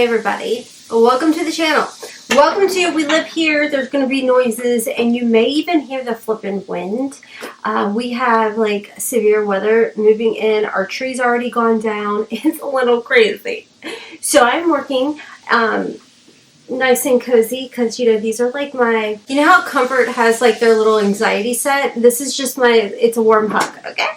Hey everybody, welcome to the channel. Welcome to We Live Here. There's going to be noises and you may even hear the flipping wind. We have like severe weather moving in. Our tree's already gone down. It's a little crazy. So I'm working nice and cozy because, you know, these are like my, you know how Comfort has like their little anxiety set? This is just my, it's a warm hug, okay?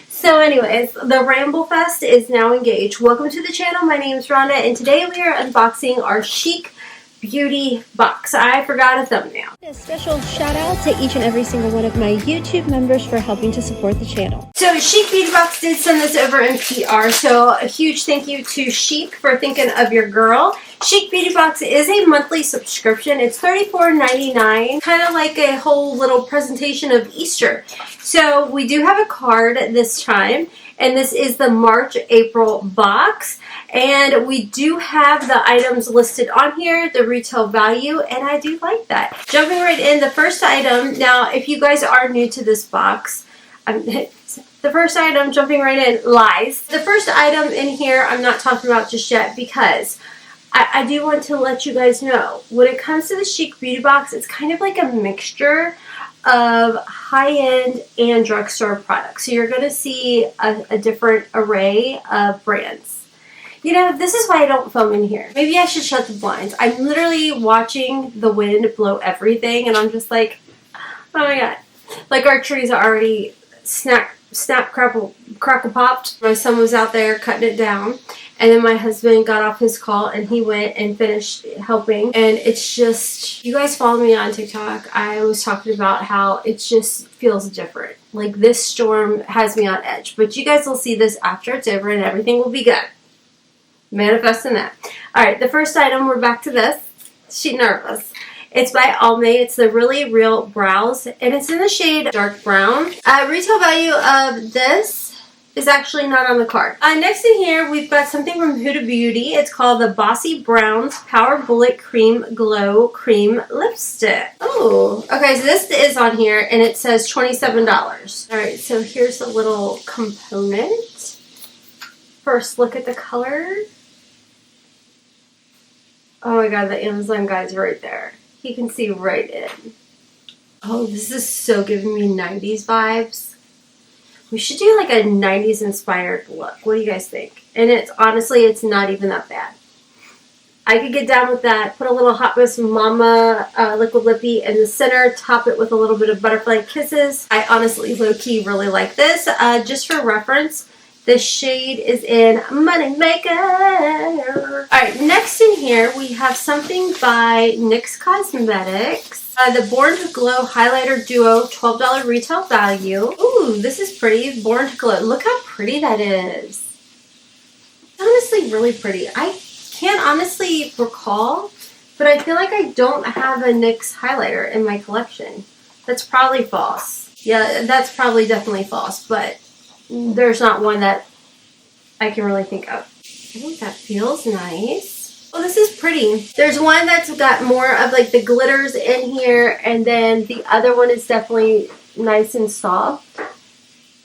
So anyways, the Ramble Fest is now engaged. Welcome to the channel. My name is Rhonda and today we are unboxing our Chic beauty box. I forgot a thumbnail. A special shout out to each and every single one of my YouTube members for helping to support the channel. So Chic Beauty Box did send this over in PR, so a huge thank you to Chic for thinking of your girl. Chic Beauty Box is a monthly subscription. It's $34.99, kind of like a whole little presentation of Easter. So we do have a card this time, and this is the March-April box. And we do have the items listed on here, the retail value, and I do like that. Jumping right in, the first item, now if you guys are new to this box, the first item, jumping right in, lies. The first item in here I'm not talking about just yet because I do want to let you guys know, when it comes to the Chic Beauty Box, it's kind of like a mixture of high-end and drugstore products. So you're going to see a different array of brands. You know, this is why I don't film in here. Maybe I should shut the blinds. I'm literally watching the wind blow everything, and I'm just like, oh my god. Like our trees are already snap, crackle, popped. My son was out there cutting it down, and then my husband got off his call, and he went and finished helping. And it's just, you guys follow me on TikTok. I was talking about how it just feels different. Like this storm has me on edge. But you guys will see this after it's over, and everything will be good. Manifesting that. Alright, the first item, we're back to this. She's nervous. It's by Almay. It's the Really Real Brows, and it's in the shade dark brown. Retail value of this is actually not on the card. Next in here, we've got something from Huda Beauty. It's called the Bossy Browns Power Bullet Cream Glow Cream Lipstick. Oh, okay, so this is on here, and it says $27. Alright, so here's a little component. First, look at the color. Oh my god, the Amazon guy's right there. He can see right in. Oh, this is so giving me 90s vibes. We should do like a 90s inspired look. What do you guys think? And it's honestly, it's not even that bad. I could get down with that. Put a little Hotmess Momma liquid lippy in the center. Top it with a little bit of butterfly kisses. I honestly, low-key, really like this. Just for reference, the shade is in Moneymaker. Alright, next in here we have something by NYX Cosmetics. The Born to Glow Highlighter Duo, $12 retail value. Ooh, this is pretty. Born to Glow. Look how pretty that is. It's honestly really pretty. I can't honestly recall, but I feel like I don't have a NYX highlighter in my collection. That's probably false. Yeah, that's probably definitely false, but there's not one that I can really think of. Oh, that feels nice. Oh, this is pretty. There's one that's got more of like the glitters in here, and then the other one is definitely nice and soft.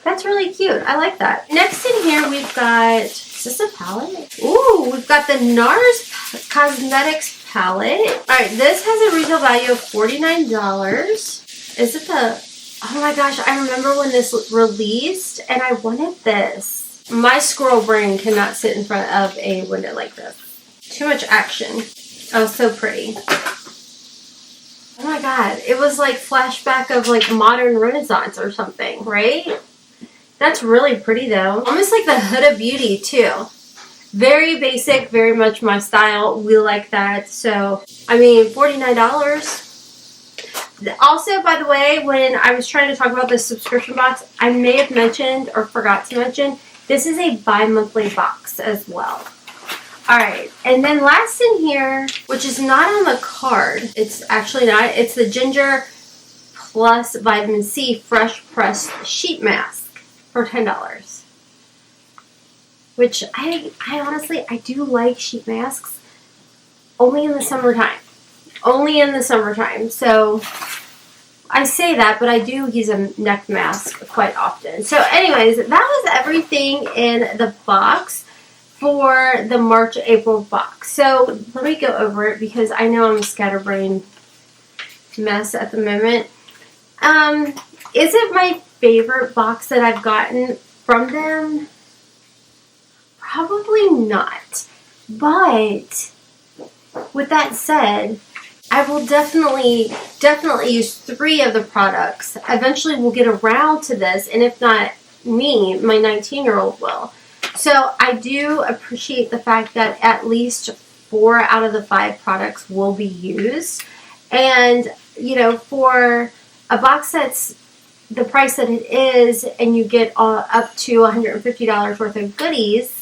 That's really cute. I like that. Next in here we've got, is this a palette? Ooh, we've got the NARS Cosmetics palette. Alright, this has a retail value of $49. Is it the... Oh my gosh, I remember when this released and I wanted this. My squirrel brain cannot sit in front of a window like this. Too much action. Oh, so pretty. Oh my god, it was like flashback of like modern Renaissance or something, right? That's really pretty though. Almost like the Huda Beauty too. Very basic, very much my style. We like that. So, I mean, $49. Also, by the way, when I was trying to talk about this subscription box, I may have mentioned or forgot to mention, this is a bi-monthly box as well. Alright, and then last in here, which is not on the card, it's actually not, it's the Ginger Plus Vitamin C Fresh Pressed Sheet Mask for $10. Which, I honestly, I do like sheet masks, only in the summertime. Only in the summertime. So I say that, but I do use a neck mask quite often. So anyways, that was everything in the box. for the March-April box. So let me go over it because I know I'm a scatterbrained mess at the moment. Is it my favorite box that I've gotten from them? Probably not. But with that said, I will definitely use 3 of the products. Eventually we'll get around to this, and if not me, my 19-year-old will. So I do appreciate the fact that at least 4 out of the 5 products will be used. And, you know, for a box that's the price that it is, and you get up to $150 worth of goodies,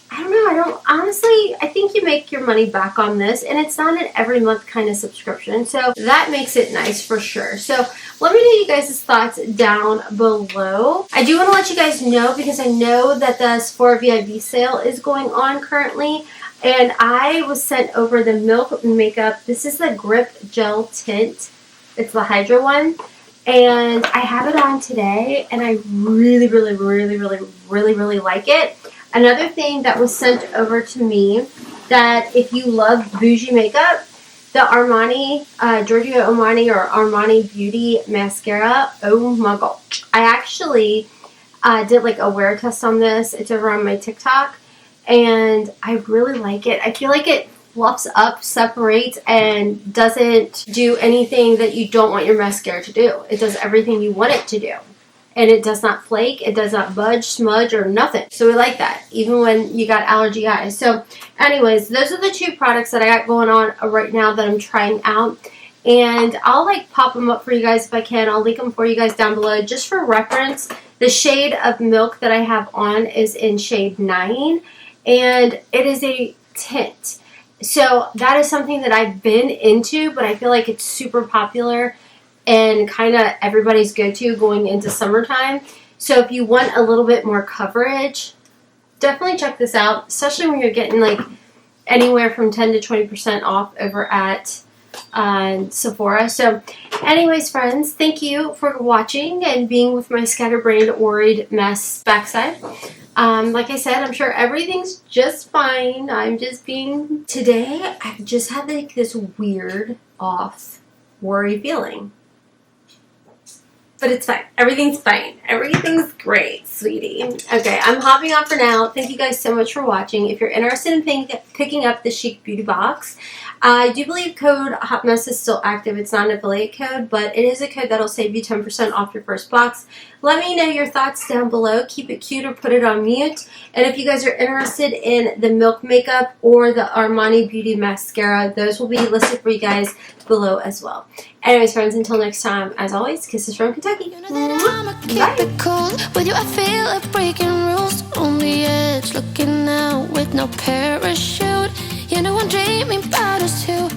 I don't know, I think you make your money back on this, and it's not an every month kind of subscription, so that makes it nice for sure. So let me know you guys' thoughts down below. I do want to let you guys know, because I know that the Sephora VIB sale is going on currently, and I was sent over the Milk Makeup. This is the Grip Gel Tint. It's the Hydra one, and I have it on today, and I really like it. Another thing that was sent over to me, that if you love bougie makeup, the Armani, Giorgio Armani or Armani Beauty Mascara. Oh my god. I actually did like a wear test on this. It's over on my TikTok, and I really like it. I feel like it fluffs up, separates, and doesn't do anything that you don't want your mascara to do. It does everything you want it to do. And it does not flake, it does not budge, smudge, or nothing. So we like that, even when you got allergy eyes. So anyways, those are the 2 products that I got going on right now that I'm trying out. And I'll like pop them up for you guys if I can. I'll link them for you guys down below. Just for reference, the shade of Milk that I have on is in shade 9. And it is a tint. So that is something that I've been into, but I feel like it's super popular and kind of everybody's go-to going into summertime. So if you want a little bit more coverage, definitely check this out, especially when you're getting like anywhere from 10 to 20% off over at Sephora. So anyways, friends, thank you for watching and being with my scatterbrained, worried mess backside. Like I said, I'm sure everything's just fine. I'm just being... Today, I've just had like this weird off worry feeling. But it's fine. Everything's fine. Everything's great, sweetie. Okay, I'm hopping off for now. Thank you guys so much for watching. If you're interested in picking up the Chic Beauty box, I do believe code Hotmess is still active. It's not an affiliate code, but it is a code that'll save you 10% off your first box. Let me know your thoughts down below. Keep it cute or put it on mute. And if you guys are interested in the Milk Makeup or the Armani Beauty Mascara, those will be listed for you guys below as well. Anyways, friends, until next time, as always, kisses from Kentucky. You know that I'ma keep it cool. With you I feel like breaking rules. On the edge, looking out with no parachute. You know I'm dreaming about us too.